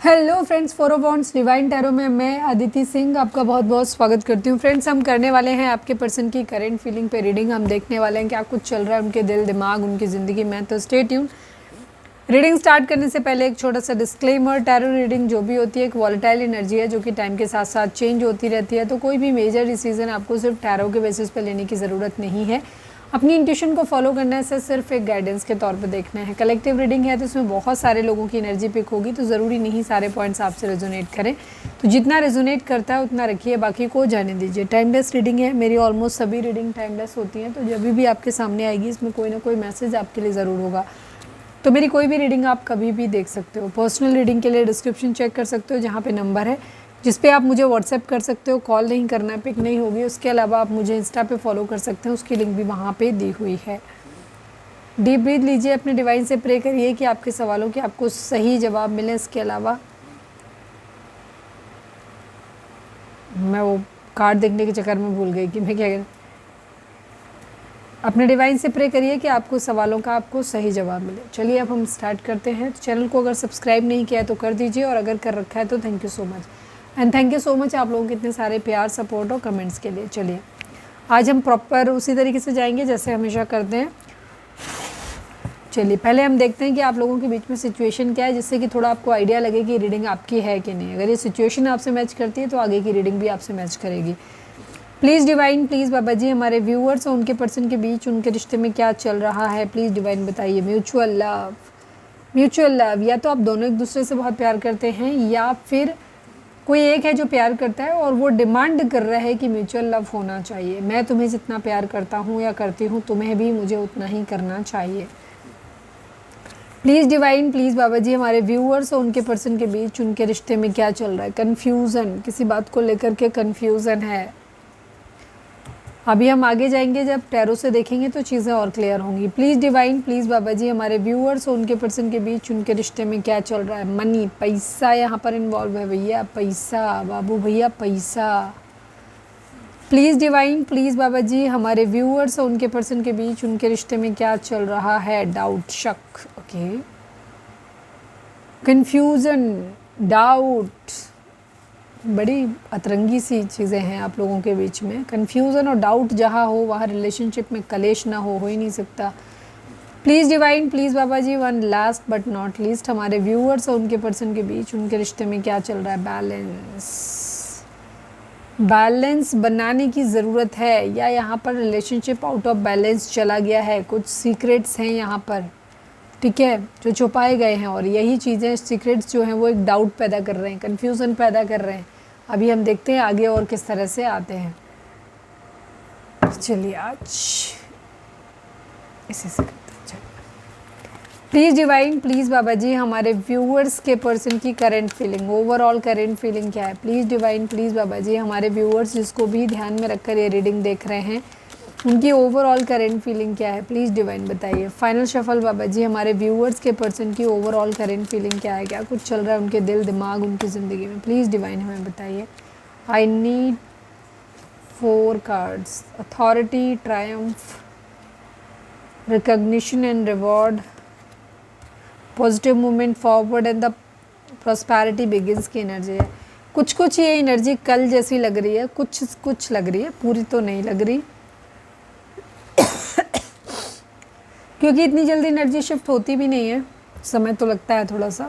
Hello friends, four of wands divine tarot में मैं अदिति सिंह आपका बहुत बहुत स्वागत करती हूँ। फ्रेंड्स, हम करने वाले हैं आपके पर्सन की करंट फीलिंग पे रीडिंग। हम देखने वाले हैं क्या कुछ चल रहा है उनके दिल दिमाग उनकी ज़िंदगी में। तो स्टे ट्यून। रीडिंग स्टार्ट करने से पहले एक छोटा सा डिस्क्लेमर, टैरो रीडिंग जो भी होती है एक वॉलेटाइल एनर्जी है जो कि टाइम के साथ साथ चेंज होती रहती है। तो कोई भी मेजर डिसीजन आपको सिर्फ टैरो के बेसिस पे लेने की ज़रूरत नहीं है। अपनी इंट्यूशन को फॉलो करने से सिर्फ एक गाइडेंस के तौर पे देखना है। कलेक्टिव रीडिंग है तो इसमें बहुत सारे लोगों की एनर्जी पिक होगी, तो ज़रूरी नहीं सारे पॉइंट्स आपसे रेजोनेट करें। तो जितना रेजोनेट करता है उतना रखिए, बाकी को जाने दीजिए। टाइमलेस रीडिंग है, मेरी ऑलमोस्ट सभी रीडिंग टाइमलेस होती हैं। तो जब भी आपके सामने आएगी इसमें कोई ना कोई मैसेज आपके लिए ज़रूर होगा। तो मेरी कोई भी रीडिंग आप कभी भी देख सकते हो। पर्सनल रीडिंग के लिए डिस्क्रिप्शन चेक कर सकते हो, जहाँ पे नंबर है जिस पे आप मुझे व्हाट्सएप कर सकते हो। कॉल नहीं करना है, पिक नहीं होगी। उसके अलावा आप मुझे इंस्टा पे फॉलो कर सकते हैं, उसकी लिंक भी वहाँ पे दी हुई है। डीप ब्रीथ लीजिए, अपने डिवाइन से प्रे करिए कि आपके सवालों के आपको सही जवाब मिले। इसके अलावा मैं वो कार्ड देखने के चक्कर में भूल गई कि मैं क्या करूं। अपने डिवाइन से प्रे करिए कि आपको सवालों का आपको सही जवाब मिले। चलिए अब हम स्टार्ट करते हैं। तो चैनल को अगर सब्सक्राइब नहीं किया है तो कर दीजिए, और अगर कर रखा है तो thank you so much. And thank you so much आप लोगों के इतने सारे प्यार, सपोर्ट और कमेंट्स के लिए। चलिए आज हम प्रॉपर उसी तरीके से जाएंगे जैसे हमेशा करते हैं। चलिए पहले हम देखते हैं कि आप लोगों के बीच में सिचुएशन क्या है, जिससे कि थोड़ा आपको आइडिया लगे कि रीडिंग आपकी है कि नहीं। अगर ये सिचुएशन आपसे मैच करती है तो आगे की रीडिंग भी आपसे मैच करेगी। Please divine, please Baba ji, हमारे व्यूअर्स और उनके पर्सन के बीच उनके रिश्ते में क्या चल रहा है प्लीज़ डिवाइन बताइए। म्यूचुअल लव, म्यूचुअल लव, या तो आप दोनों एक दूसरे से बहुत प्यार करते हैं, या फिर कोई एक है जो प्यार करता है और वो डिमांड कर रहा है कि म्यूचुअल लव होना चाहिए। मैं तुम्हें जितना प्यार करता हूँ या करती हूँ, तुम्हें भी मुझे उतना ही करना चाहिए। Please divine, please Baba ji, हमारे व्यूअर्स और उनके पर्सन के बीच उनके रिश्ते में क्या चल रहा है। कन्फ्यूज़न, किसी बात को लेकर के कन्फ्यूज़न है। अभी हम आगे जाएंगे, जब टैरो से देखेंगे तो चीज़ें और क्लियर होंगी। Please divine, please Baba ji, हमारे व्यूअर्स और उनके पर्सन के बीच उनके रिश्ते में क्या चल रहा है। मनी, पैसा यहाँ पर इन्वॉल्व है भैया, पैसा बाबू भैया, पैसा। Please divine, please Baba ji, हमारे व्यूअर्स और उनके पर्सन के बीच उनके रिश्ते में क्या चल रहा है। डाउट, शक, ओके, कन्फ्यूज़न, डाउट, बड़ी अतरंगी सी चीज़ें हैं आप लोगों के बीच में। कन्फ्यूज़न और डाउट जहाँ हो वहाँ रिलेशनशिप में कलेश ना हो ही नहीं सकता। Please divine, please Baba ji, one last but not least, हमारे व्यूअर्स और उनके पर्सन के बीच उनके रिश्ते में क्या चल रहा है। बैलेंस, बैलेंस बनाने की ज़रूरत है, या यहाँ पर रिलेशनशिप आउट ऑफ बैलेंस चला गया है। कुछ सीक्रेट्स हैं यहाँ पर, ठीक है, जो छुपाए गए हैं, और यही चीज़ें, सीक्रेट्स जो हैं वो एक डाउट पैदा कर रहे हैं, कन्फ्यूज़न पैदा कर रहे हैं। अभी हम देखते हैं आगे और किस तरह से आते हैं। चलिए आज इसी से करते हैं। चलिए please divine, please Baba ji, हमारे व्यूअर्स के पर्सन की current feeling, overall current feeling क्या है। Please divine, please Baba ji, हमारे व्यूअर्स जिसको भी ध्यान में रखकर ये रीडिंग देख रहे हैं उनकी ओवरऑल करंट फीलिंग क्या है प्लीज़ डिवाइन बताइए। फाइनल शफल बाबा जी, हमारे व्यूअर्स के पर्सन की ओवरऑल करंट फीलिंग क्या है, क्या कुछ चल रहा है उनके दिल दिमाग उनकी ज़िंदगी में, प्लीज़ डिवाइन हमें बताइए। I need 4 cards, authority, Triumph, recognition and reward, positive movement forward and the prosperity begins की एनर्जी है। कुछ ये एनर्जी कल जैसी लग रही है, कुछ लग रही है, पूरी तो नहीं लग रही, क्योंकि इतनी जल्दी एनर्जी शिफ्ट होती भी नहीं है, समय तो लगता है थोड़ा सा।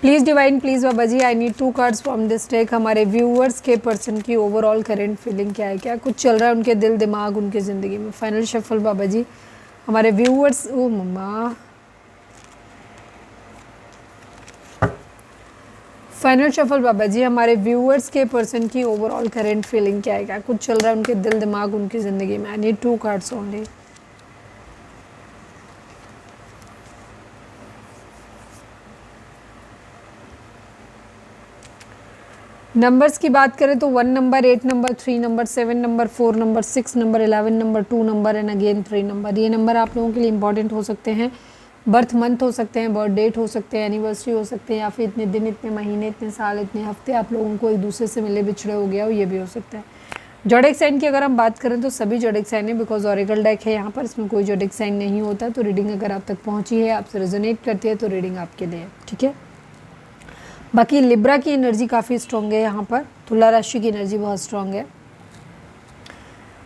Please divine, please Baba ji, I need 2 cards from this deck, हमारे व्यूअर्स के पर्सन की ओवरऑल करंट फीलिंग क्या है, क्या कुछ चल रहा है उनके दिल दिमाग उनकी ज़िंदगी में। फाइनल शफल बाबा जी, हमारे व्यूअर्स, ओ मम्मा, फाइनल शफल बाबा जी, हमारे व्यूअर्स के पर्सन की ओवरऑल करंट फीलिंग क्या है, क्या कुछ चल रहा है उनके दिल दिमाग उनकी ज़िंदगी में। आई नीड 2 कार्ड्स ओनली। नंबर्स की बात करें तो 1 number, 8 number, 3 number, 7 number, 4 number, 6 number, 11 number, 2 number and again 3 number, ये नंबर आप लोगों के लिए इंपॉर्टेंट हो सकते हैं। बर्थ मंथ हो सकते हैं, बर्थ डेट हो सकते हैं, एनिवर्सरी हो सकते हैं, या फिर इतने दिन, इतने महीने, इतने साल, इतने हफ्ते आप लोगों को एक दूसरे से मिले बिछड़े हो गया हो, ये भी हो सकता है। जोडिक साइन की अगर हम बात करें तो सभी जोडिक साइन है, बिकॉज ऑरिकल डेक है यहाँ पर, इसमें कोई जोडिक साइन नहीं होता। तो रीडिंग अगर आप तक पहुँची है, आपसे रेजोनेट करती है, तो रीडिंग आपके लिए है, ठीक है। बाकी लिब्रा की एनर्जी काफ़ी स्ट्रॉन्ग है यहाँ पर, तुला राशि की एनर्जी बहुत स्ट्रॉन्ग है।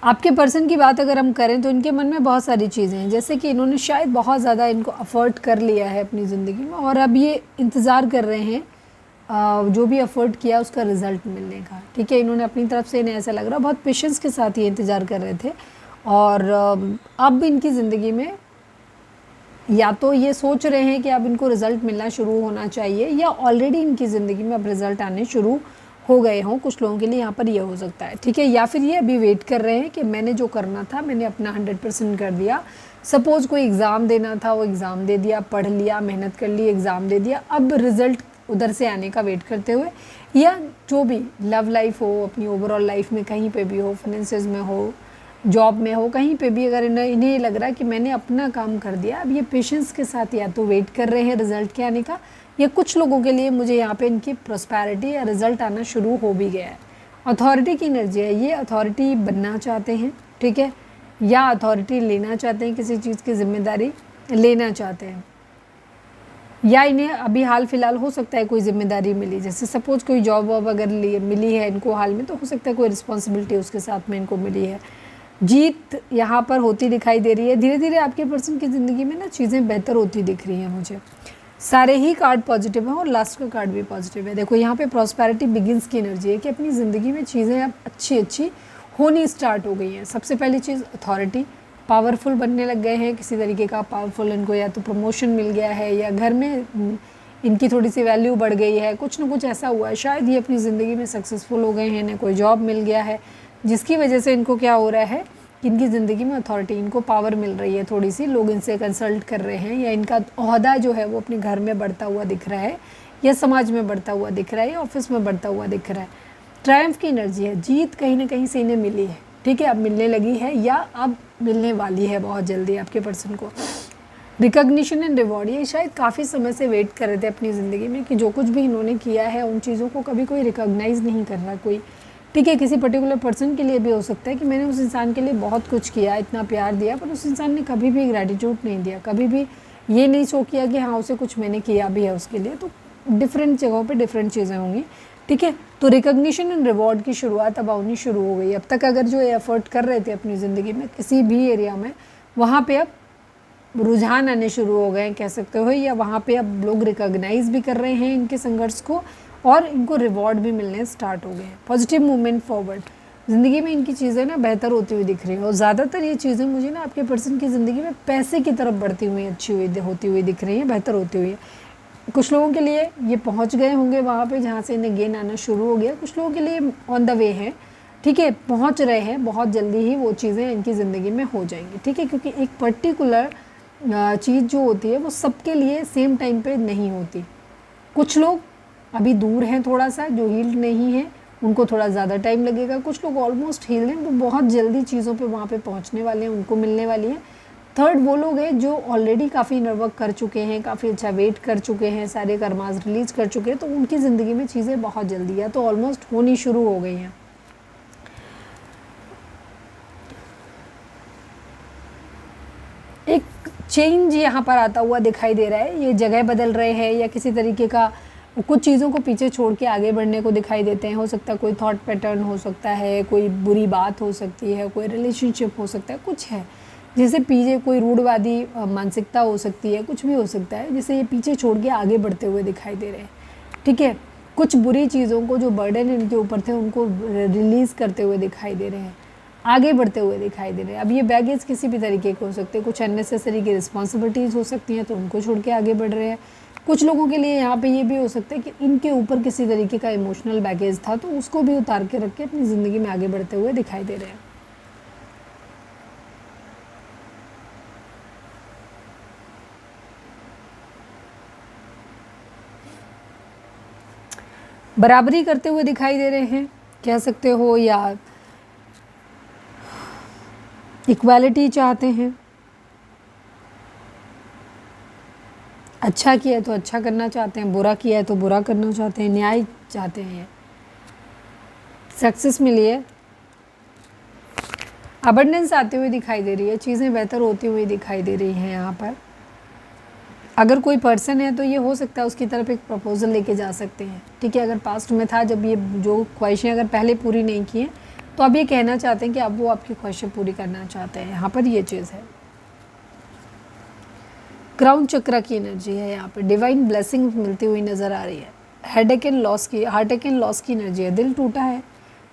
आपके पर्सन की बात अगर हम करें तो इनके मन में बहुत सारी चीज़ें हैं, जैसे कि इन्होंने शायद बहुत ज़्यादा इनको अफर्ट कर लिया है अपनी ज़िंदगी में, और अब ये इंतज़ार कर रहे हैं जो भी अफर्ट किया उसका रिज़ल्ट मिलने का, ठीक है। इन्होंने अपनी तरफ से, इन्हें ऐसा लग रहा है बहुत पेशेंस के साथ ये इंतज़ार कर रहे थे, और अब इनकी ज़िंदगी में या तो ये सोच रहे हैं कि अब इनको रिज़ल्ट मिलना शुरू होना चाहिए, या ऑलरेडी इनकी ज़िंदगी में अब रिज़ल्ट आने शुरू हो गए हों। कुछ लोगों के लिए यहाँ पर ये हो सकता है, ठीक है। या फिर ये अभी वेट कर रहे हैं कि मैंने जो करना था मैंने अपना 100% कर दिया। सपोज़ कोई एग्ज़ाम देना था, वो एग्ज़ाम दे दिया, पढ़ लिया, मेहनत कर ली, एग्ज़ाम दे दिया, अब रिज़ल्ट उधर से आने का वेट करते हुए, या जो भी लव लाइफ हो, अपनी ओवरऑल लाइफ में कहीं पे भी हो, फाइनेंसेस में हो, जॉब में हो, कहीं पे भी अगर इन्हें लग रहा है कि मैंने अपना काम कर दिया, अब ये पेशेंस के साथ या तो वेट कर रहे हैं रिज़ल्ट के आने का, या कुछ लोगों के लिए मुझे यहाँ पे इनकी प्रॉस्पेरिटी या रिज़ल्ट आना शुरू हो भी गया है। अथॉरिटी की एनर्जी है, ये अथॉरिटी बनना चाहते हैं, ठीक है, या अथॉरिटी लेना चाहते हैं, किसी चीज़ की जिम्मेदारी लेना चाहते हैं, या इन्हें अभी हाल फिलहाल हो सकता है कोई जिम्मेदारी मिली, जैसे सपोज़ कोई जॉब वॉब अगर मिली है इनको हाल में, तो हो सकता है कोई रिस्पॉन्सिबिलिटी उसके साथ में इनको मिली है। जीत यहाँ पर होती दिखाई दे रही है। धीरे धीरे आपके पर्सन की ज़िंदगी में ना चीज़ें बेहतर होती दिख रही हैं मुझे। सारे ही कार्ड पॉजिटिव हैं और लास्ट का कार्ड भी पॉजिटिव है। देखो यहाँ पे प्रॉस्पेरिटी बिगिंस की एनर्जी है कि अपनी ज़िंदगी में चीज़ें अब अच्छी अच्छी होनी स्टार्ट हो गई हैं। सबसे पहली चीज़ अथॉरिटी, पावरफुल बनने लग गए हैं, किसी तरीके का पावरफुल, इनको या तो प्रमोशन मिल गया है, या घर में इनकी थोड़ी सी वैल्यू बढ़ गई है, कुछ ना कुछ ऐसा हुआ है, शायद ये अपनी ज़िंदगी में सक्सेसफुल हो गए हैं, इन्हें कोई जॉब मिल गया है, जिसकी वजह से इनको क्या हो रहा है कि इनकी ज़िंदगी में अथॉरिटी, इनको पावर मिल रही है, थोड़ी सी लोग इनसे कंसल्ट कर रहे हैं, या इनका ओहदा जो है वो अपने घर में बढ़ता हुआ दिख रहा है, या समाज में बढ़ता हुआ दिख रहा है, या ऑफिस में बढ़ता हुआ दिख रहा है। ट्रायम्फ की एनर्जी है, जीत कहीं ना कहीं से इन्हें मिली है, ठीक है, अब मिलने लगी है या अब मिलने वाली है बहुत जल्दी आपके पर्सन को। रिकॉग्निशन एंड रिवॉर्ड, ये शायद काफ़ी समय से वेट कर रहे थे अपनी ज़िंदगी में कि जो कुछ भी इन्होंने किया है उन चीज़ों को कभी कोई रिकॉग्नाइज़ नहीं कर रहा कोई, ठीक है। किसी पर्टिकुलर पर्सन के लिए भी हो सकता है कि मैंने उस इंसान के लिए बहुत कुछ किया, इतना प्यार दिया, पर उस इंसान ने कभी भी ग्रैटिट्यूड नहीं दिया, कभी भी ये नहीं शो किया कि हाँ उसे कुछ मैंने किया भी है उसके लिए। तो डिफरेंट जगहों पे डिफरेंट चीज़ें होंगी, ठीक है। तो रिकॉग्निशन एंड रिवॉर्ड की शुरुआत अब होनी शुरू हो गई। अब तक अगर जो एफर्ट कर रहे थे अपनी ज़िंदगी में किसी भी एरिया में, वहाँ पे अब रुझान आने शुरू हो गए कह सकते हो, या वहाँ पे अब लोग रिकॉग्नाइज भी कर रहे हैं इनके संघर्ष को, और इनको रिवॉर्ड भी मिलने स्टार्ट हो गए हैं। पॉजिटिव मूवमेंट फॉरवर्ड, ज़िंदगी में इनकी चीज़ें ना बेहतर होती हुई दिख रही हैं, और ज़्यादातर ये चीज़ें मुझे ना आपके पर्सन की ज़िंदगी में पैसे की तरफ बढ़ती हुई अच्छी हुई होती हुई दिख रही हैं, बेहतर होती हुई। कुछ लोगों के लिए ये पहुंच गए होंगे वहाँ पे जहाँ से इन्हें गेन आना शुरू हो गया, कुछ लोगों के लिए ऑन द वे है, ठीक है, पहुँच रहे हैं, बहुत जल्दी ही वो चीज़ें इनकी ज़िंदगी में हो जाएंगी, ठीक है। क्योंकि एक पर्टिकुलर चीज़ जो होती है वो सबके लिए सेम टाइम पे नहीं होती। कुछ लोग अभी दूर हैं थोड़ा सा, जो हील्ड नहीं है उनको थोड़ा ज़्यादा टाइम लगेगा, कुछ लोग ऑलमोस्ट हील्ड हैं, वो बहुत जल्दी चीज़ों पे वहाँ पे पहुँचने वाले हैं, उनको मिलने वाली है। थर्ड वो लोग हैं जो ऑलरेडी काफ़ी इनरवर्क कर चुके हैं, काफ़ी अच्छा वेट कर चुके हैं, सारे कर्मास रिलीज कर चुके हैं, तो उनकी ज़िंदगी में चीज़ें बहुत जल्दी या तो ऑलमोस्ट होनी शुरू हो गई हैं। एक चेंज यहाँ पर आता हुआ दिखाई दे रहा है, ये जगह बदल रहे हैं या किसी तरीके का कुछ चीज़ों को पीछे छोड़ के आगे बढ़ने को दिखाई देते हैं। हो सकता है कोई थॉट पैटर्न हो सकता है, कोई बुरी बात हो सकती है, कोई रिलेशनशिप हो सकता है, कुछ है जैसे पीछे कोई रूढ़वादी मानसिकता हो सकती है, कुछ भी हो सकता है जिसे ये पीछे छोड़ के आगे बढ़ते हुए दिखाई दे रहे हैं, ठीक है। कुछ बुरी चीज़ों को जो बर्डन इनके ऊपर थे उनको रिलीज़ करते हुए दिखाई दे रहे हैं, आगे बढ़ते हुए दिखाई दे रहे हैं। अब ये बैगेज किसी भी तरीके के हो सकते हैं, कुछ अननेसेसरी की रिस्पॉन्सिबिलिटीज़ हो सकती हैं तो उनको छोड़ के आगे बढ़ रहे हैं। कुछ लोगों के लिए यहाँ पे ये भी हो सकता है कि इनके ऊपर किसी तरीके का इमोशनल बैगेज था तो उसको भी उतार के रख के अपनी ज़िंदगी में आगे बढ़ते हुए दिखाई दे रहे हैं। बराबरी करते हुए दिखाई दे रहे हैं कह सकते हो, या इक्वालिटी चाहते हैं, अच्छा किया है तो अच्छा करना चाहते हैं, बुरा किया है तो बुरा करना चाहते हैं, न्याय चाहते हैं, सक्सेस मिली है अबंडेंस आती हुई दिखाई दे रही है, चीज़ें बेहतर होती हुई दिखाई दे रही हैं यहाँ पर। अगर कोई पर्सन है तो ये हो सकता है उसकी तरफ एक प्रपोजल लेके जा सकते हैं, ठीक है। अगर पास्ट में था, जब ये जो ख्वाहिशें अगर पहले पूरी नहीं की हैं, तो अब ये कहना चाहते हैं कि अब वो आपकी ख्वाहिशें पूरी करना चाहते हैं, यहाँ पर ये चीज़ है। क्राउन चक्र की एनर्जी है यहाँ पर, डिवाइन ब्लेसिंग मिलती हुई नज़र आ रही है। हेडेक एंड लॉस की, हार्टेक एंड लॉस की एनर्जी है, दिल टूटा है,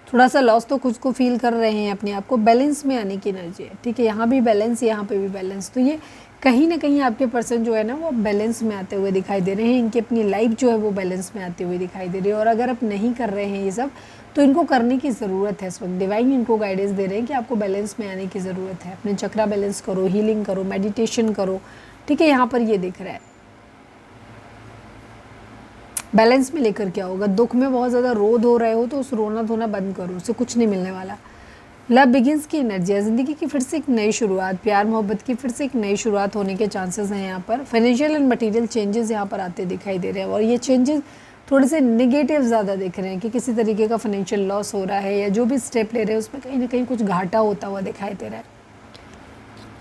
थोड़ा सा लॉस तो खुद को फील कर रहे हैं, अपने आप को बैलेंस में आने की एनर्जी है, ठीक है। यहाँ भी बैलेंस, यहाँ पे भी बैलेंस, तो ये कहीं ना कहीं आपके पर्सन जो है ना वो बैलेंस में आते हुए दिखाई दे रहे हैं, इनकी अपनी लाइफ जो है वो बैलेंस में आती हुई दिखाई दे रही है। और अगर आप नहीं कर रहे हैं ये सब, तो इनको करने की ज़रूरत है इस वक्त। डिवाइन इनको गाइडेंस दे रहे हैं कि आपको बैलेंस में आने की ज़रूरत है, अपने चक्रा बैलेंस करो, हीलिंग करो, मेडिटेशन करो, ठीक है। यहाँ पर ये दिख रहा है बैलेंस में लेकर क्या होगा। दुख में बहुत ज़्यादा रो धो रहे हो तो उस रोना धोना बंद करो, उससे कुछ नहीं मिलने वाला। लव बिगिंस की एनर्जी है, ज़िंदगी की फिर से एक नई शुरुआत, प्यार मोहब्बत की फिर से एक नई शुरुआत होने के चांसेस हैं यहाँ पर। फाइनेंशियल एंड मटेरियल चेंजेस यहाँ पर आते दिखाई दे रहे हैं, और ये चेंजेस थोड़े से नेगेटिव ज़्यादा दिख रहे हैं कि किसी तरीके का फाइनेंशियल लॉस हो रहा है, या जो भी स्टेप ले रहे हैं उसमें कहीं ना कहीं कुछ घाटा होता हुआ दिखाई दे रहा है।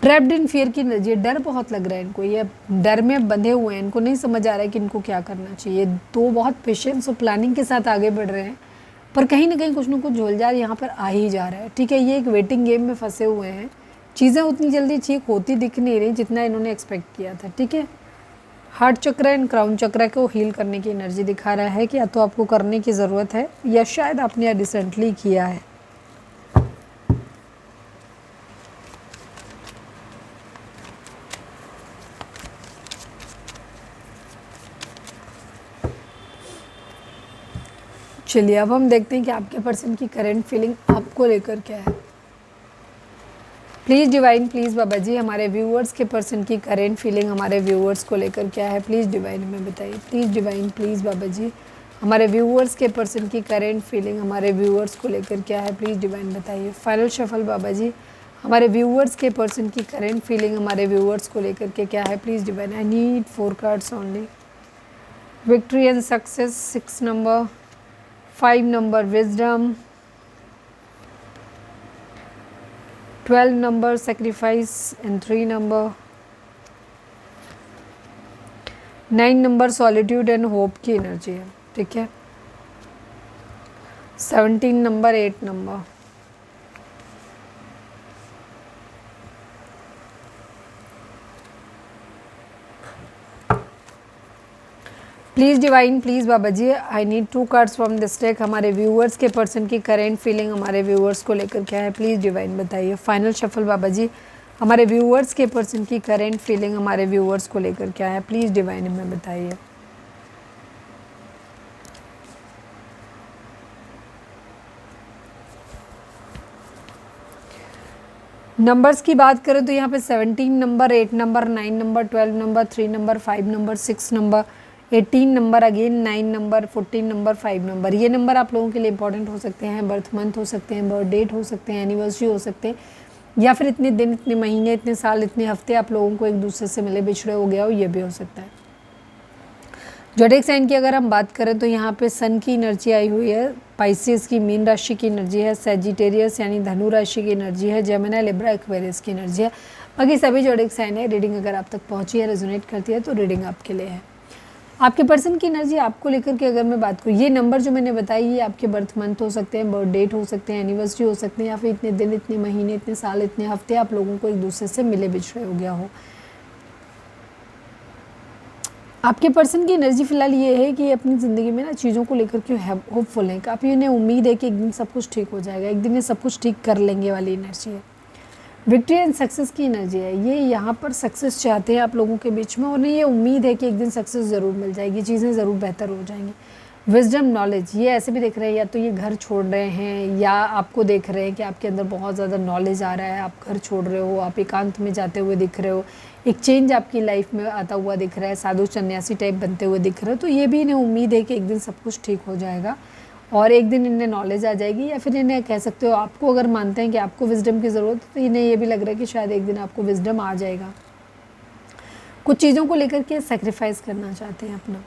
ट्रैप्ड इन फियर की एनर्जी, डर बहुत लग रहा है इनको, ये डर में बंधे हुए हैं, इनको नहीं समझ आ रहा है कि इनको क्या करना चाहिए। तो बहुत पेशेंस और प्लानिंग के साथ आगे बढ़ रहे हैं, पर कहीं ना कहीं कुछ ना कुछ झोलझाल यहाँ पर आ ही जा रहा है, ठीक है। ये एक वेटिंग गेम में फंसे हुए हैं, चीज़ें उतनी जल्दी ठीक होती दिख नहीं रही जितना इन्होंने एक्सपेक्ट किया था, ठीक है। हार्ट चक्र एंड क्राउन चक्र को हील करने की एनर्जी दिखा रहा है कि या तो आपको करने की ज़रूरत है, या शायद आपने रिसेंटली किया है। चलिए अब हम देखते हैं कि आपके पर्सन की करंट फीलिंग आपको लेकर क्या है। Please divine, please Baba ji, हमारे व्यूअर्स के पर्सन की करंट फीलिंग हमारे व्यूअर्स को लेकर क्या है, प्लीज़ डिवाइन में बताइए। Please divine, please Baba ji, हमारे व्यूअर्स के पर्सन की करंट फीलिंग हमारे व्यूअर्स को लेकर क्या है, प्लीज़ डिवाइन बताइए। फाइनल शफल बाबा जी, हमारे व्यूअर्स के पर्सन की करंट फीलिंग हमारे व्यूअर्स को लेकर के क्या है, please divine. I need 4 cards only. Victory and success 6 number, 5 number wisdom, 12 number sacrifice and 3 number, 9 number solitude and hope की एनर्जी है, ठीक है। 17 number, 8 number, please divine, please Baba ji, I need 2 cards from this deck. हमारे viewers के person की current feeling हमारे viewers को लेकर क्या है, प्लीज़ डिवाइन बताइए। फाइनल शफल बाबा जी, हमारे व्यूअर्स के पर्सन की करेंट फीलिंग हमारे व्यूअर्स को लेकर क्या है, प्लीज़ डिवाइन में बताइए। नंबर्स की बात करें तो यहाँ पे 17 number, 8 number, 9 number, 12 number, 3 number, 5 number, 6 number, 18 number, again 9 number, 14 number, 5 number. ये नंबर आप लोगों के लिए इंपॉर्टेंट हो सकते हैं, बर्थ मंथ हो सकते हैं, बर्थ डेट हो सकते हैं, एनिवर्सरी हो सकते हैं, या फिर इतने दिन, इतने महीने, इतने साल, इतने हफ्ते आप लोगों को एक दूसरे से मिले बिछड़े हो गया हो, ये भी हो सकता है। ज़ोडिएक साइन की अगर हम बात करें तो यहाँ पे सन की एनर्जी आई हुई है, पाइसेस की मीन राशि की एनर्जी है, सैजिटेरियस यानी धनु राशि की एनर्जी है, जेमिनी, लिब्रा, एक्वेरियस की एनर्जी है। बाकी सभी ज़ोडिएक साइन है। रीडिंग अगर आप तक पहुँची है, रेजोनेट करती है, तो रीडिंग आपके लिए है। आपके पर्सन की एनर्जी आपको लेकर के अगर मैं बात करूँ, ये नंबर जो मैंने बताई ये आपके बर्थ मंथ हो सकते हैं, बर्थ डेट हो सकते हैं, एनिवर्सरी हो सकते हैं, या फिर इतने दिन, इतने महीने, इतने साल, इतने हफ्ते आप लोगों को एक दूसरे से मिले बिछड़े हो गया हो। आपके पर्सन की एनर्जी फिलहाल ये है कि अपनी ज़िंदगी में ना चीज़ों को लेकर के होपफुल हैं, काफ़ी उन्हें उम्मीद है कि एक दिन सब कुछ ठीक हो जाएगा, एक दिन ये सब कुछ ठीक कर लेंगे वाली एनर्जी है। विक्ट्री एंड सक्सेस की एनर्जी है, ये यहाँ पर सक्सेस चाहते हैं आप लोगों के बीच में, और उन्हें ये उम्मीद है कि एक दिन सक्सेस ज़रूर मिल जाएगी, चीज़ें ज़रूर बेहतर हो जाएंगी। विजडम, नॉलेज, ये ऐसे भी देख रहे हैं या तो ये घर छोड़ रहे हैं, या आपको देख रहे हैं कि आपके अंदर बहुत ज़्यादा नॉलेज आ रहा है, आप घर छोड़ रहे हो, आप एकांत में जाते हुए दिख रहे हो, एक चेंज आपकी लाइफ में आता हुआ दिख रहा है, साधु सन्यासी टाइप बनते हुए दिख रहे हो। तो ये भी इन्हें उम्मीद है कि एक दिन सब कुछ ठीक हो जाएगा और एक दिन इन्हें नॉलेज आ जाएगी, या फिर इन्हें कह सकते हो आपको अगर मानते हैं कि आपको विजडम की ज़रूरत है तो इन्हें ये भी लग रहा है कि शायद एक दिन आपको विजडम आ जाएगा। कुछ चीज़ों को लेकर के सेक्रीफाइस करना चाहते हैं अपना।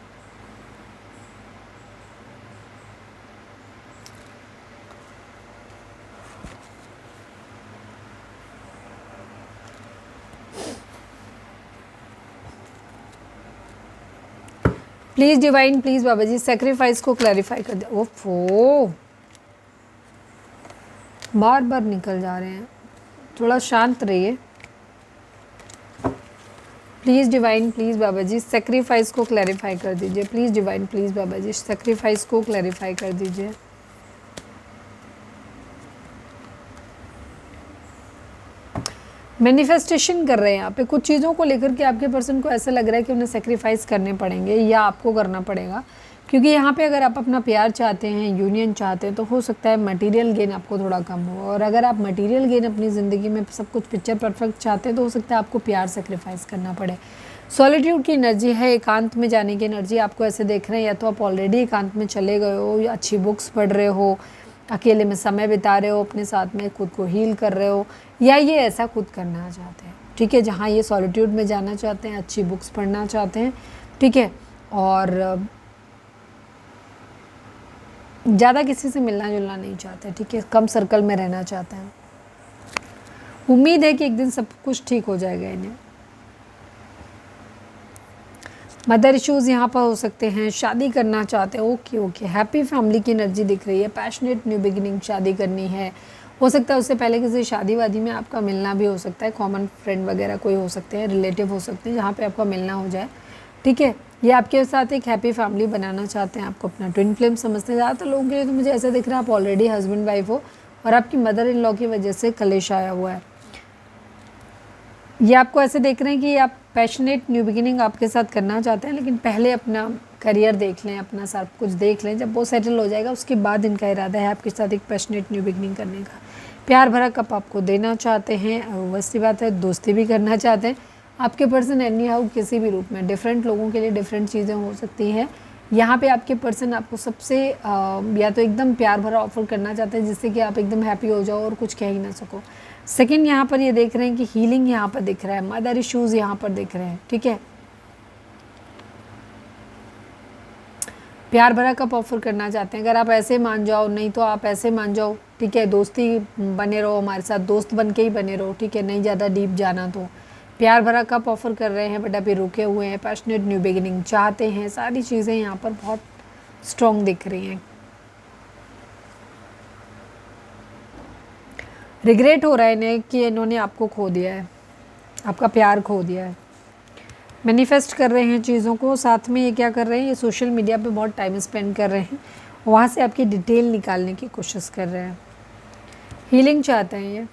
Please divine, please Baba ji sacrifice को क्लैरिफाई कर दे। ओफो, बार बार निकल जा रहे हैं, थोड़ा शांत रहिए। Please divine, please Baba ji sacrifice को क्लैरिफाई कर दीजिए। Please divine, please Baba ji sacrifice को क्लैरिफाई कर दीजिए। मैनिफेस्टेशन कर रहे हैं यहाँ पे कुछ चीज़ों को लेकर के, आपके पर्सन को ऐसा लग रहा है कि उन्हें सेक्रीफाइस करने पड़ेंगे या आपको करना पड़ेगा, क्योंकि यहाँ पे अगर आप अपना प्यार चाहते हैं, यूनियन चाहते हैं, तो हो सकता है मटेरियल गेन आपको थोड़ा कम हो, और अगर आप मटेरियल गेन अपनी ज़िंदगी में सब कुछ पिक्चर परफेक्ट चाहते हैं तो हो सकता है आपको प्यार सेक्रीफाइस करना पड़े। सॉलिट्यूड की एनर्जी है, एकांत में जाने की एनर्जी आपको ऐसे देख रहे हैं, या तो आप ऑलरेडी एकांत में चले गए हो, या अच्छी बुक्स पढ़ रहे हो, अकेले में समय बिता रहे हो, अपने साथ में खुद को हील कर रहे हो, या ये ऐसा खुद करना चाहते हैं, ठीक है, जहाँ ये सॉलिट्यूड में जाना चाहते हैं, अच्छी बुक्स पढ़ना चाहते हैं, ठीक है, और ज़्यादा किसी से मिलना जुलना नहीं चाहते, ठीक है, कम सर्कल में रहना चाहते हैं। उम्मीद है कि एक दिन सब कुछ ठीक हो जाएगा इन्हें। मदर इश्यूज़ यहाँ पर हो सकते हैं, शादी करना चाहते हैं, ओके ओके, हैप्पी फैमिली की एनर्जी दिख रही है, पैशनेट न्यू बिगिनिंग, शादी करनी है, हो सकता है उससे पहले किसी शादी वादी में आपका मिलना भी हो सकता है, कॉमन फ्रेंड वगैरह कोई हो सकते हैं, रिलेटिव हो सकते हैं, जहाँ पे आपका मिलना हो जाए, ठीक है, ये आपके साथ एक हैप्पी फैमिली बनाना चाहते हैं, आपको अपना ट्विन फ्लेम समझते हैं। ज़्यादातर लोगों के लिए तो मुझे ऐसा दिख रहा है आप ऑलरेडी हस्बैंड वाइफ हो, और आपकी मदर इन लॉ की वजह से कलेश आया हुआ है। ये आपको ऐसे देख रहे हैं कि आप पैशनेट न्यू बिगिनिंग आपके साथ करना चाहते हैं, लेकिन पहले अपना करियर देख लें, अपना सब कुछ देख लें, जब वो सेटल हो जाएगा उसके बाद इनका इरादा है आपके साथ एक पैशनेट न्यू बिगिनिंग करने का। प्यार भरा कप आपको देना चाहते हैं, वैसी बात है, दोस्ती भी करना चाहते हैं। आपके पर्सन एनी हाउ किसी भी रूप में, डिफरेंट लोगों के लिए डिफरेंट चीज़ें हो सकती हैं। यहाँ पे आपके पर्सन आपको सबसे या तो एकदम प्यार भरा ऑफर करना चाहते हैं जिससे कि आप एकदम हैप्पी हो जाओ और कुछ कह ही ना सको। सेकंड, यहाँ पर ये देख रहे हैं कि हीलिंग यहाँ पर दिख रहा है, मदर इश्यूज़ यहाँ पर दिख रहे हैं, ठीक है, प्यार भरा कप ऑफर करना चाहते हैं। अगर आप ऐसे मान जाओ, नहीं तो आप ऐसे मान जाओ, ठीक है, दोस्ती बने रहो, हमारे साथ दोस्त बन के ही बने रहो, ठीक है, नहीं ज़्यादा डीप जाना। तो प्यार भरा कप ऑफर कर रहे हैं बट अभी रुके हुए हैं, पैशनेट न्यू बिगिनिंग चाहते हैं, सारी चीज़ें यहाँ पर बहुत स्ट्रॉन्ग दिख रही हैं। रिग्रेट हो रहा है इन्हें कि इन्होंने आपको खो दिया है, आपका प्यार खो दिया है। मैनिफेस्ट कर रहे हैं चीज़ों को, साथ में ये क्या कर रहे हैं, ये सोशल मीडिया पे बहुत टाइम स्पेंड कर रहे हैं, वहाँ से आपकी डिटेल निकालने की कोशिश कर रहे हैं, हीलिंग चाहते हैं ये।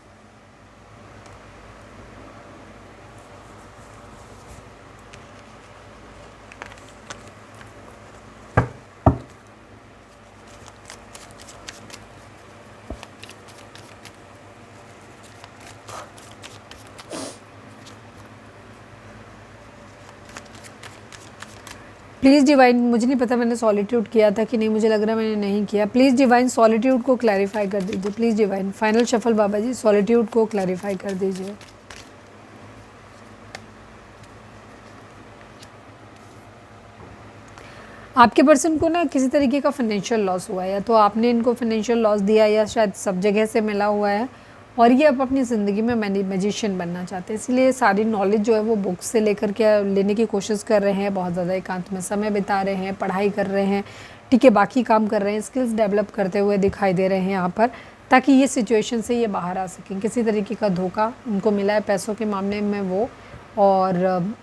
प्लीज़ डिवाइन, मुझे नहीं पता मैंने सॉलिट्यूड किया था कि नहीं, मुझे लग रहा है मैंने नहीं किया। प्लीज़ डिवाइन सॉलिट्यूड को क्लैरिफाई कर दीजिए। Please divine final shuffle Baba ji solitude को क्लैरिफाई कर दीजिए। आपके पर्सन को ना किसी तरीके का फाइनेंशियल लॉस हुआ है, या तो आपने इनको फाइनेंशियल लॉस दिया या शायद सब जगह से मिला हुआ है, और ये अब अपनी ज़िंदगी में मैजिशियन बनना चाहते हैं, इसलिए सारी नॉलेज जो है वो बुक्स से लेकर के लेने की कोशिश कर रहे हैं, बहुत ज़्यादा एकांत में समय बिता रहे हैं, पढ़ाई कर रहे हैं, ठीक है, बाकी काम कर रहे हैं, स्किल्स डेवलप करते हुए दिखाई दे रहे हैं यहाँ पर, ताकि ये सिचुएशन से ये बाहर आ सकें। किसी तरीके का धोखा उनको मिला है पैसों के मामले में वो, और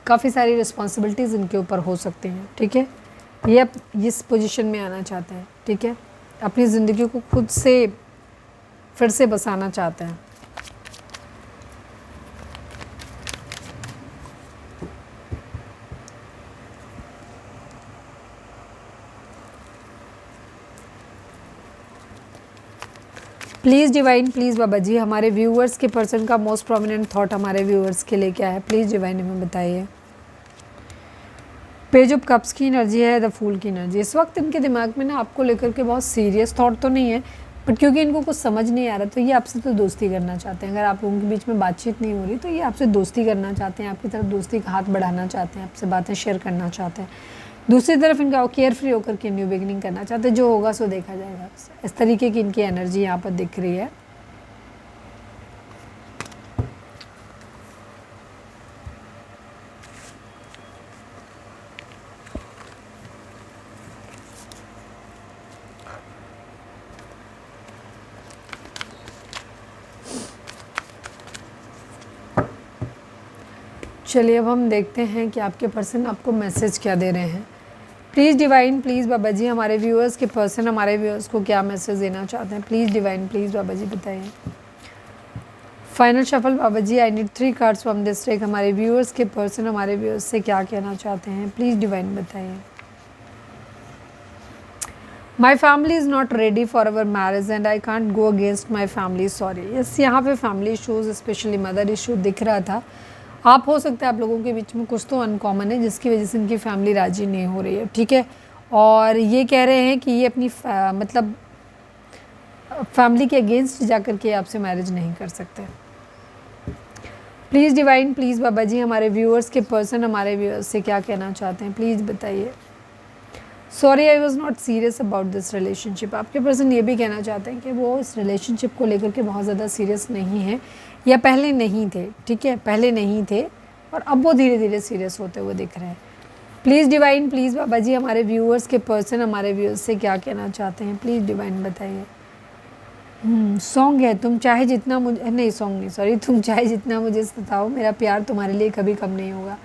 काफ़ी सारी रिस्पॉन्सिबिलिटीज़ इनके ऊपर हो सकती हैं, ठीक है, ये अब इस पोजीशन में आना चाहते हैं, ठीक है, अपनी ज़िंदगी को खुद से फिर से बसाना चाहते हैं। Please divine, please Baba ji हमारे व्यूअर्स के पर्सन का मोस्ट प्रोमिनेंट थॉट हमारे व्यूअर्स के लिए क्या है, प्लीज़ डिवाइन हमें बताइए। पेज ऑफ कप्स की एनर्जी है, द फूल की एनर्जी। इस वक्त इनके दिमाग में ना आपको लेकर के बहुत सीरियस थॉट तो नहीं है, बट क्योंकि इनको कुछ समझ नहीं आ रहा तो ये आपसे तो दोस्ती करना चाहते हैं। अगर आप लोगों के बीच में बातचीत नहीं हो रही तो ये आपसे दोस्ती करना चाहते हैं, आपकी तरफ दोस्ती का हाथ बढ़ाना चाहते हैं, आपसे बातें शेयर करना चाहते हैं। दूसरी तरफ इनका केयर फ्री होकर के न्यू बिगिनिंग करना चाहते हैं, जो होगा सो देखा जाएगा। इस तरीके की इनकी एनर्जी यहाँ पर दिख रही है। चलिए अब हम देखते हैं कि आपके पर्सन आपको मैसेज क्या दे रहे हैं। Please divine, please Baba ji हमारे व्यूअर्स के पर्सन हमारे व्यूअर्स को क्या मैसेज देना चाहते हैं। Please divine, please Baba ji बताइए। Final shuffle Baba ji, I need 3 cards from this deck. हमारे व्यूअर्स के पर्सन हमारे व्यूअर्स से क्या कहना चाहते हैं, प्लीज़ डिवाइन बताइए। My family is not ready for our marriage and I can't go against my family, sorry. Yes, यहाँ पे family issues specially mother issue दिख रहा था। आप हो सकता है आप लोगों के बीच में कुछ तो अनकॉमन है जिसकी वजह से इनकी फैमिली राजी नहीं हो रही है, ठीक है। और ये कह रहे हैं कि ये अपनी मतलब फैमिली के अगेंस्ट जा कर के आपसे मैरिज नहीं कर सकते। Please divine, please Baba ji हमारे व्यूअर्स के पर्सन हमारे व्यूअर्स से क्या कहना चाहते हैं, प्लीज़ बताइए। Sorry I was not serious about this relationship. आपके पर्सन ये भी कहना चाहते हैं कि वो इस रिलेशनशिप को लेकर के बहुत ज़्यादा सीरियस नहीं है, या पहले नहीं थे, ठीक है, पहले नहीं थे और अब वो धीरे धीरे सीरियस होते हुए दिख रहे हैं। Please divine, please Baba ji हमारे व्यूअर्स के पर्सन हमारे व्यूअर्स से क्या कहना चाहते हैं, प्लीज़ डिवाइन बताइए। सॉन्ग है, तुम चाहे जितना मुझे, नहीं सॉन्ग नहीं, सॉरी, तुम चाहे जितना मुझे सताओ मेरा प्यार तुम्हारे लिए कभी कम नहीं होगा।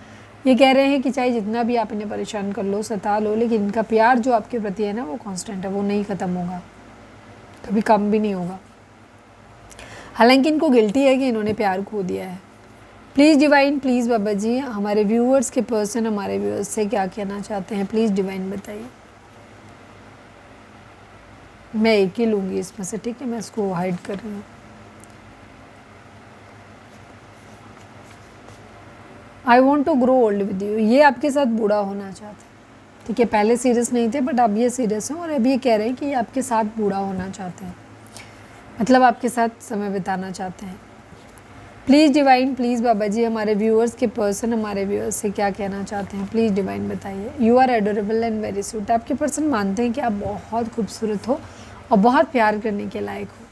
ये कह रहे हैं कि चाहे जितना भी आप इन्हें परेशान कर लो, सता लो, लेकिन इनका प्यार जो आपके प्रति है ना वो कांस्टेंट है, वो नहीं ख़त्म होगा, कभी कम भी नहीं होगा। हालांकि इनको गिल्टी है कि इन्होंने प्यार खो दिया है। Please divine, please Baba ji हमारे व्यूअर्स के पर्सन हमारे व्यूअर्स से क्या कहना चाहते हैं, प्लीज़ डिवाइन बताइए। मैं एक ही लूँगी इसमें से, ठीक है, मैं इसको हाइड कर रही हूँ। I want to grow old with you, ये आपके साथ बूढ़ा होना चाहते हैं, ठीक है। पहले सीरियस नहीं थे बट अब ये सीरियस हैं और अब ये कह रहे हैं कि ये आपके साथ बूढ़ा होना चाहते हैं, मतलब आपके साथ समय बिताना चाहते हैं। Please divine, please Baba ji हमारे व्यूअर्स के पर्सन हमारे व्यूअर्स से क्या कहना चाहते हैं, प्लीज़ डिवाइन बताइए। You are adorable and very sweet. आपके पर्सन मानते हैं कि आप बहुत खूबसूरत हो और बहुत प्यार करने के लायक हो।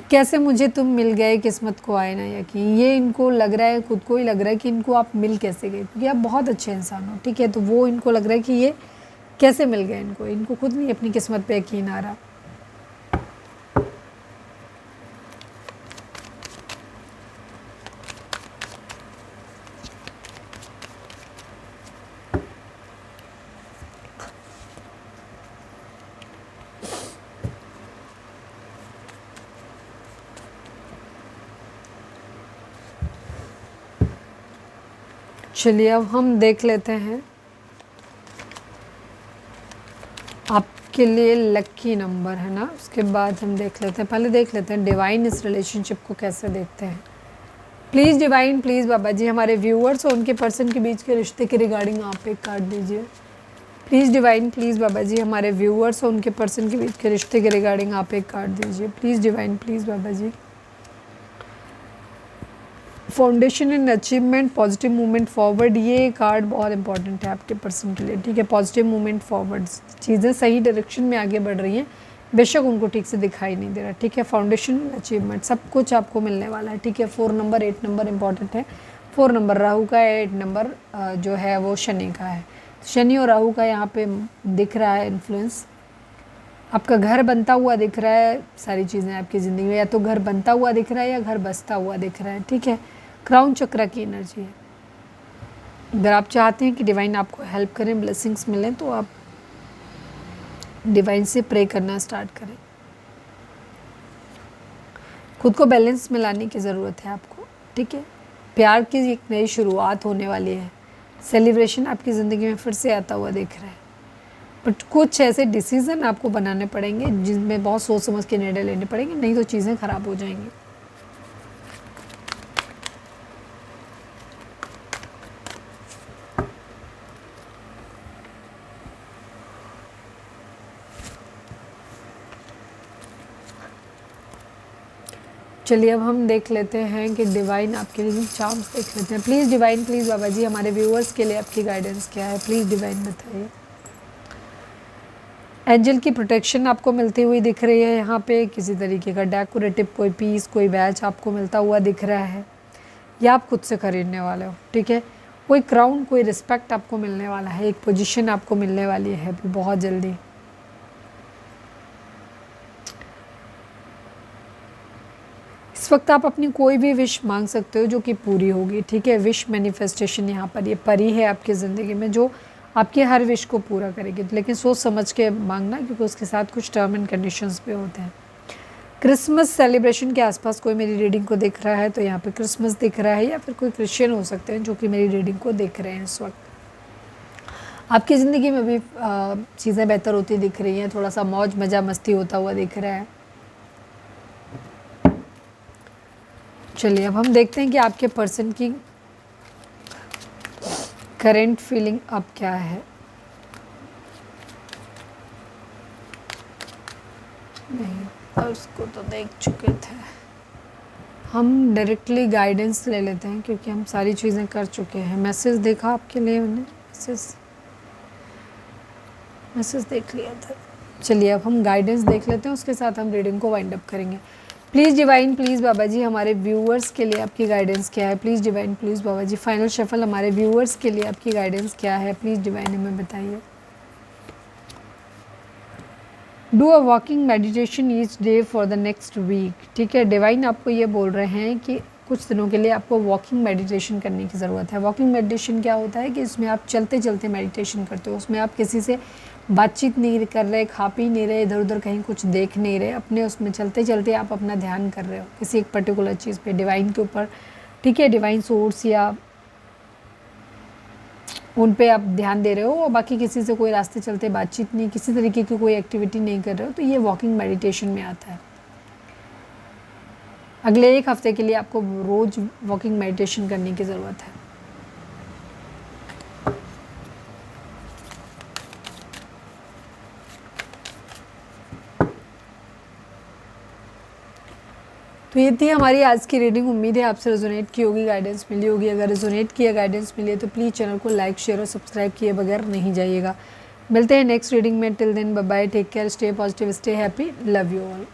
कैसे मुझे तुम मिल गए, किस्मत को आए ना यकीन, ये इनको लग रहा है, खुद को ही लग रहा है कि इनको आप मिल कैसे गए, क्योंकि आप बहुत अच्छे इंसान हो, ठीक है। तो वो इनको लग रहा है कि ये कैसे मिल गए, इनको खुद नहीं अपनी किस्मत पे यकीन आ रहा। चलिए अब हम देख लेते हैं आपके लिए लकी नंबर है ना, उसके बाद हम देख लेते हैं, पहले देख लेते हैं डिवाइन इस रिलेशनशिप को कैसे देखते हैं। Please divine, please Baba ji हमारे व्यूअर्स और उनके पर्सन के बीच के रिश्ते के रिगार्डिंग आप एक कार्ड दीजिए। Please divine, please Baba ji हमारे व्यूअर्स और उनके पर्सन के बीच के रिश्ते के रिगार्डिंग आप एक कार्ड दीजिए। Please divine, please Baba ji. Foundation and achievement, positive movement forward, ये कार्ड बहुत इंपॉर्टेंट है आपके पर्सन के लिए, ठीक है। पॉजिटिव मूवमेंट फॉरवर्ड, चीज़ें सही डायरेक्शन में आगे बढ़ रही हैं, बेशक उनको ठीक से दिखाई नहीं दे रहा, ठीक है। फाउंडेशन, अचीवमेंट, सब कुछ आपको मिलने वाला है, ठीक है। 4 नंबर 8 नंबर इंपॉर्टेंट है। 4 नंबर राहु का है, 8 नंबर जो है वो शनि का है। शनि और राहु का यहाँ पे दिख रहा है इन्फ्लुएंस। आपका घर बनता हुआ दिख रहा है, सारी चीज़ें आपकी ज़िंदगी में या तो घर बनता हुआ दिख रहा है या घर बसता हुआ दिख रहा है, ठीक है। क्राउन चक्र की एनर्जी है। अगर आप चाहते हैं कि डिवाइन आपको हेल्प करें, ब्लेसिंग्स मिलें, तो आप डिवाइन से प्रे करना स्टार्ट करें। खुद को बैलेंस में लाने की ज़रूरत है आपको, ठीक है। प्यार की एक नई शुरुआत होने वाली है, सेलिब्रेशन आपकी ज़िंदगी में फिर से आता हुआ दिख रहा है, बट कुछ ऐसे डिसीज़न आपको बनाने पड़ेंगे जिनमें बहुत सोच समझ के निर्णय लेने पड़ेंगे, नहीं तो चीज़ें ख़राब हो जाएंगी। चलिए अब हम देख लेते हैं कि डिवाइन आपके लिए चार्म्स देख लेते हैं। Please divine, please Baba ji हमारे व्यूअर्स के लिए आपकी गाइडेंस क्या है, प्लीज़ डिवाइन बताइए। एंजल की प्रोटेक्शन आपको मिलती हुई दिख रही है यहाँ पे, किसी तरीके का डेकोरेटिव कोई पीस, कोई बैच आपको मिलता हुआ दिख रहा है, या आप खुद से खरीदने वाले हो, ठीक है। कोई क्राउन, कोई रिस्पेक्ट आपको मिलने वाला है, एक पोजीशन आपको मिलने वाली है अभी बहुत जल्दी। इस इस वक्त आप अपनी कोई भी विश मांग सकते हो जो कि पूरी होगी, ठीक है। विश मैनिफेस्टेशन यहाँ पर ये परी है आपकी ज़िंदगी में जो आपकी हर विश को पूरा करेगी, लेकिन सोच समझ के मांगना, क्योंकि उसके साथ कुछ टर्म एंड कंडीशंस भी होते हैं। क्रिसमस सेलिब्रेशन के आसपास कोई मेरी रीडिंग को देख रहा है तो यहाँ पे क्रिसमस दिख रहा है, या फिर कोई क्रिश्चियन हो सकते हैं जो कि मेरी रीडिंग को देख रहे हैं इस वक्त। आपकी ज़िंदगी में भी चीज़ें बेहतर होती दिख रही हैं, थोड़ा सा मौज मज़ा मस्ती होता हुआ दिख रहा है। चलिए अब हम देखते हैं कि आपके पर्सन की करेंट फीलिंग अब क्या है। नहीं, और उसको तो देख चुके थे। हम डायरेक्टली गाइडेंस ले लेते हैं क्योंकि हम सारी चीज़ें कर चुके हैं। मैसेज देखा आपके लिए मैंने, मैसेज देख लिया था। चलिए अब हम गाइडेंस देख लेते हैं, उसके साथ हम रीडिंग को वाइंड अप करेंगे। Please divine, please Baba ji हमारे व्यूअर्स के लिए आपकी गाइडेंस क्या है। Please divine, please Baba ji final shuffle हमारे व्यूअर्स के लिए आपकी गाइडेंस क्या है। प्लीज़ डिवाइन हमें बताइए। Do a walking meditation each day for the next week, ठीक है। डिवाइन आपको ये बोल रहे हैं कि कुछ दिनों के लिए आपको वॉकिंग मेडिटेशन करने की ज़रूरत है। वॉकिंग मेडिटेशन क्या होता है कि इसमें आप चलते चलते मेडिटेशन करते हो, उसमें आप किसी से बातचीत नहीं कर रहे, खा पी नहीं रहे, इधर उधर कहीं कुछ देख नहीं रहे, अपने उसमें चलते चलते आप अपना ध्यान कर रहे हो किसी एक पर्टिकुलर चीज़ पे, डिवाइन के ऊपर, ठीक है। डिवाइन सोर्स या उन पे आप ध्यान दे रहे हो और बाकी किसी से कोई रास्ते चलते बातचीत नहीं, किसी तरीके की कोई एक्टिविटी नहीं कर रहे हो, तो ये वॉकिंग मेडिटेशन में आता है। अगले एक हफ्ते के लिए आपको रोज़ वॉकिंग मेडिटेशन करने की ज़रूरत है। तो ये थी हमारी आज की रीडिंग। उम्मीद है आपसे रेजोनेट की होगी, गाइडेंस मिली होगी। अगर रेजोनेट किया, गाइडेंस मिली है तो प्लीज़ चैनल को लाइक शेयर और सब्सक्राइब किए बगैर नहीं जाइएगा। मिलते हैं नेक्स्ट रीडिंग में। Till then bye bye, take care, stay positive, stay happy, love you all.